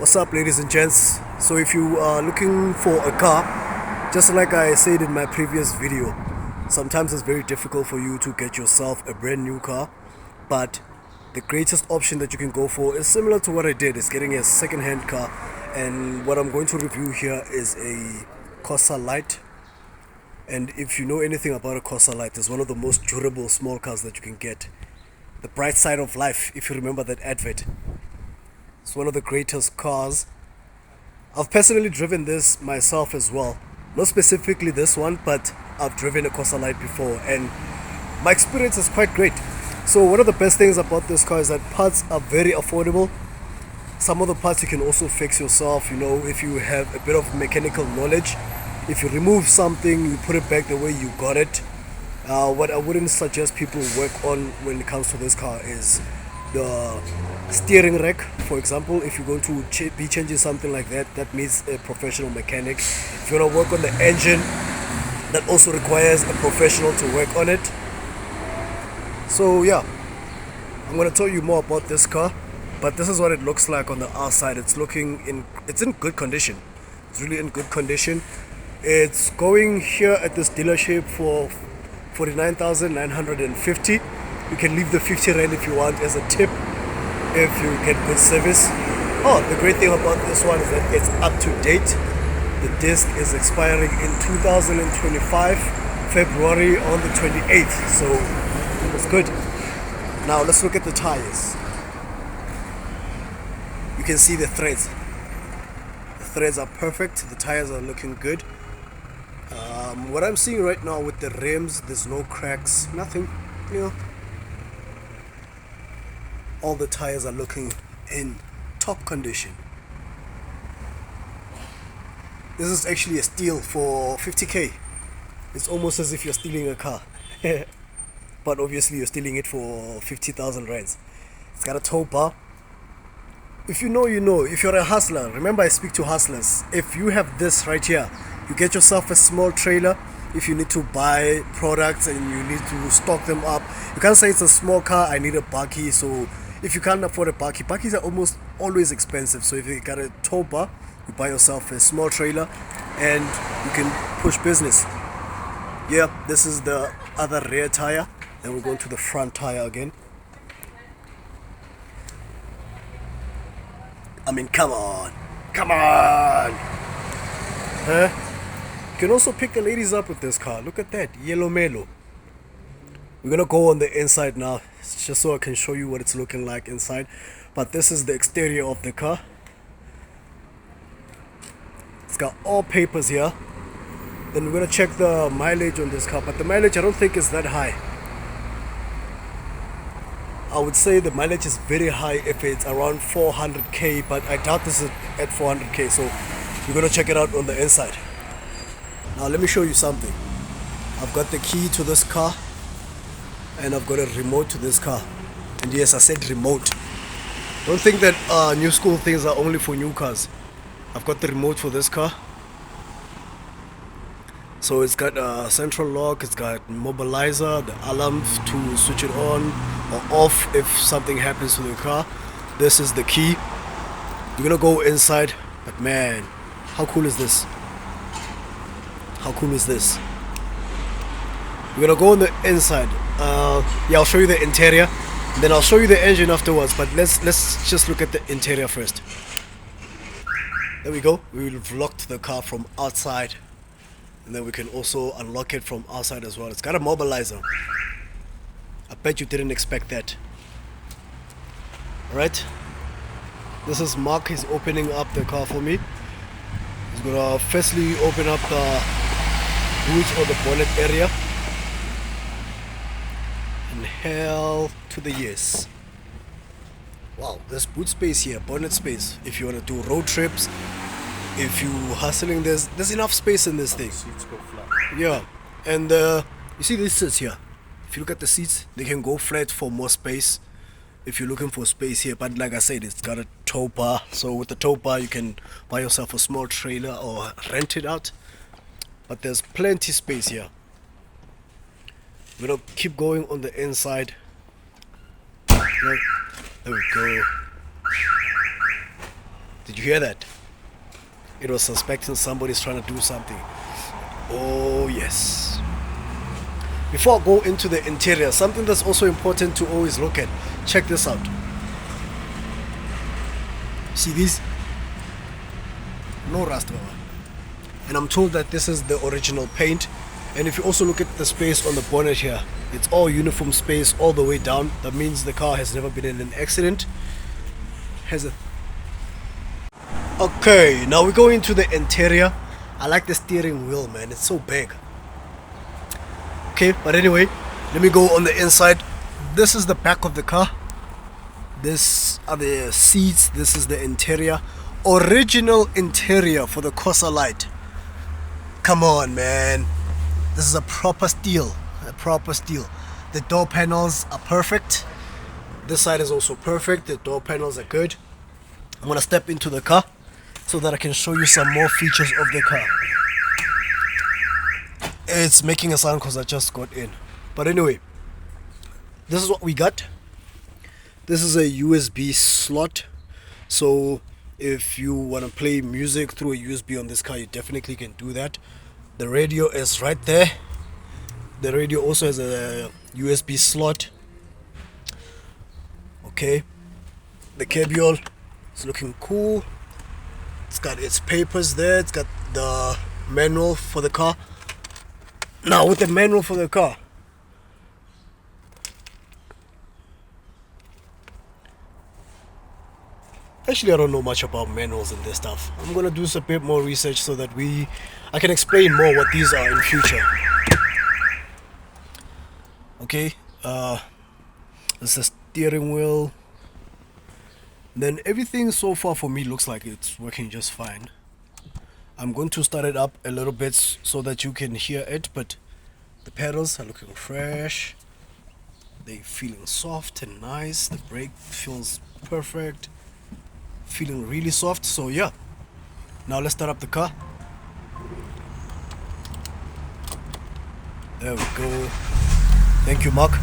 What's up, ladies and gents? So if you are looking for a car, just like I said in my previous video, sometimes it's very difficult for you to get yourself a brand new car, but the greatest option that you can go for is similar to what I did, is getting a second-hand car. And what I'm going to review here is a Corsa Light. And if you know anything about a Corsa Light, it's one of the most durable small cars that you can get. The bright side of life, if you remember that advert. It's one of the greatest cars. I've personally driven this myself as well. Not specifically this one, but I've driven a Corsa Light before and my experience is quite great. So one of the best things about this car is that parts are very affordable. Some of the parts you can also fix yourself, if you have a bit of mechanical knowledge. If you remove something, you put it back the way you got it. What I wouldn't suggest people work on when it comes to this car is the steering rack. For example, if you're going to be changing something like that, that needs a professional mechanic. If you want to work on the engine, that also requires a professional to work on it. So yeah, I'm going to tell you more about this car, but this is what it looks like on the outside. It's in good condition. It's really in good condition. It's going here at this dealership for 49,950. You can leave the 50 rand if you want as a tip if you get good service. Oh, the great thing about this one is that it's up to date. The disc is expiring in 2025, February on the 28th, so it's good. Now let's look at the tires. You can see the threads. The threads are perfect. The tires are looking good. What I'm seeing right now with the rims, there's no cracks, nothing, all the tires are looking in top condition. This is actually a steal for 50k. It's almost as if you're stealing a car. But obviously you're stealing it for 50,000 rands. It's got a tow bar. If you know, you know. If you're a hustler, remember I speak to hustlers. If you have this right here, you get yourself a small trailer. If you need to buy products and you need to stock them up, you can't say it's a small car, I need a bakkie. So if you can't afford a bakkie, bakkies are almost always expensive. So if you got a tow bar, you buy yourself a small trailer and you can push business. Yeah, this is the other rear tire. Then we're going to the front tire again. I mean, come on. Huh? You can also pick the ladies up with this car. Look at that, yellow melo. We're gonna go on the inside now, just so I can show you what it's looking like inside. But this is the exterior of the car. It's got all papers here. Then we're gonna check the mileage on this car, but the mileage I don't think is that high. I would say the mileage is very high if it's around 400k, but I doubt this is at 400k, so we're gonna check it out on the inside. Now let me show you something. I've got the key to this car and I've got a remote to this car. And yes, I said remote. Don't think that new school things are only for new cars. I've got the remote for this car. So it's got a central lock, it's got mobilizer, the alarm to switch it on or off if something happens to the car. This is the key. You're gonna go inside, but man, how cool is this? How cool is this? We're gonna go on the inside. Yeah, I'll show you the interior, then I'll show you the engine afterwards. But let's just look at the interior first. There we go. We've locked the car from outside, and then we can also unlock it from outside as well. It's got a mobilizer. I bet you didn't expect that. Alright. This is Mark. He's opening up the car for me. He's gonna firstly open up the boot or the bonnet area. And hell to the yes. Wow, there's boot space here, bonnet space. If you want to do road trips, if you hustling, there's enough space in this thing. Seats go flat. Yeah, and you see these seats here. If you look at the seats, they can go flat for more space. If you're looking for space here, but like I said, it's got a tow bar. So with the tow bar, you can buy yourself a small trailer or rent it out. But there's plenty space here. We're gonna keep going on the inside. There we go. Did you hear that? It was suspecting somebody's trying to do something. Oh yes. Before I go into the interior, something that's also important to always look at. Check this out. See these? No rust, Baba. And I'm told that this is the original paint. And if you also look at the space on the bonnet here, it's all uniform space all the way down. That means the car has never been in an accident. Okay, now we go into the interior. I like the steering wheel, man. It's so big. Okay, but anyway, let me go on the inside. This is the back of the car. This are the seats. This is the interior. Original interior for the Corsa Light. Come on, man. This is a proper steal. A proper steal. The door panels are perfect. This side is also perfect. The door panels are good. I'm gonna step into the car so that I can show you some more features of the car. It's making a sound because I just got in. But anyway, this is what we got. This is a USB slot. So if you want to play music through a USB on this car, you definitely can do that. The radio is right there. The radio also has a USB slot. Okay. The cable is looking cool. It's got its papers there. It's got the manual for the car. Now with the manual for the car, actually I don't know much about manuals and this stuff. I'm gonna do a bit more research so that I can explain more what these are in future. Okay, it's the steering wheel. Then everything so far for me looks like it's working just fine. I'm going to start it up a little bit so that you can hear it, but the pedals are looking fresh. They're feeling soft and nice. The brake feels perfect. Feeling really soft. So yeah, now let's start up the car. There we go. Thank you, Mark.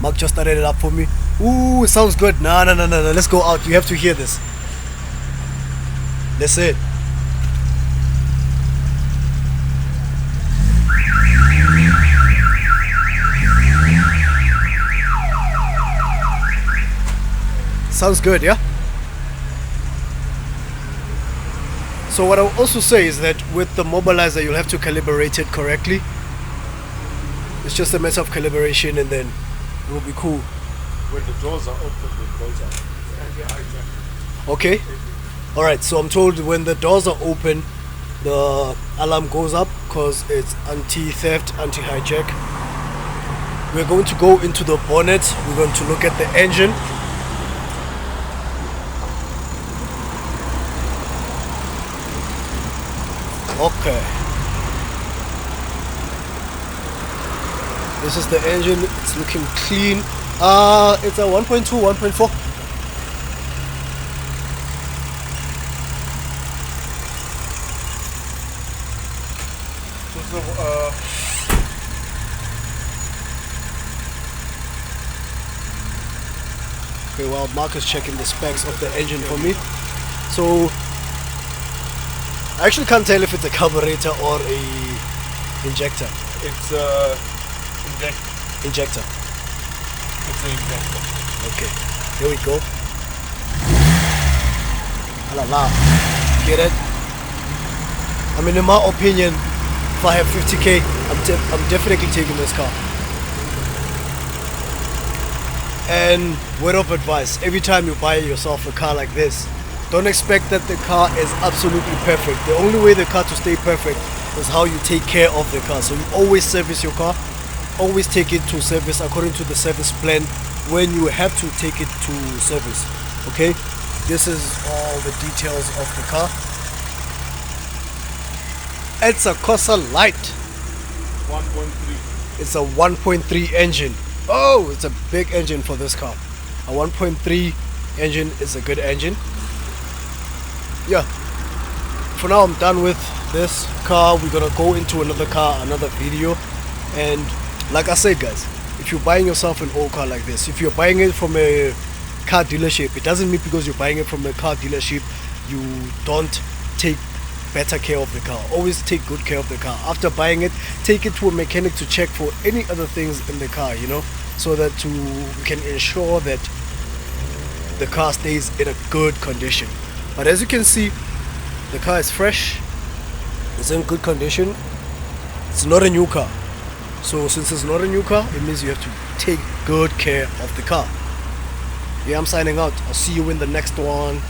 Mark just started it up for me. Ooh, it sounds good. No. Let's go out. You have to hear this. That's it. Sounds good, yeah? So what I'll also say is that with the mobilizer you'll have to calibrate it correctly. It's just a matter of calibration and then it will be cool. When the doors are open, it goes up. Okay. Alright, so I'm told when the doors are open the alarm goes up because it's anti-theft, anti-hijack. We're going to go into the bonnet. We're going to look at the engine. Okay. This is the engine. It's looking clean. It's a 1.2, 1.4. Okay, well, Mark is checking the specs of the engine for me. So I actually can't tell if it's a carburetor or a injector. It's Injector. It's an injector. Okay, here we go. La la. Get it? I mean, in my opinion, if I have 50k, I'm definitely taking this car. And word of advice, every time you buy yourself a car like this, don't expect that the car is absolutely perfect. The only way the car to stay perfect is how you take care of the car. So you always service your car, always take it to service according to the service plan when you have to take it to service. Okay, this is all the details of the car. It's a Corsa Light. 1.3. It's a 1.3 engine. Oh, it's a big engine for this car. A 1.3 engine is a good engine. Yeah, for now I'm done with this car. We're gonna go into another car, another video. And like I said, guys, if you're buying yourself an old car like this, if you're buying it from a car dealership, it doesn't mean because you're buying it from a car dealership you don't take better care of the car. Always take good care of the car. After buying it, take it to a mechanic to check for any other things in the car, you know, so that we can ensure that the car stays in a good condition. But as you can see, the car is fresh, it's in good condition. It's not a new car. So since it's not a new car, it means you have to take good care of the car. Yeah, I'm signing out. I'll see you in the next one.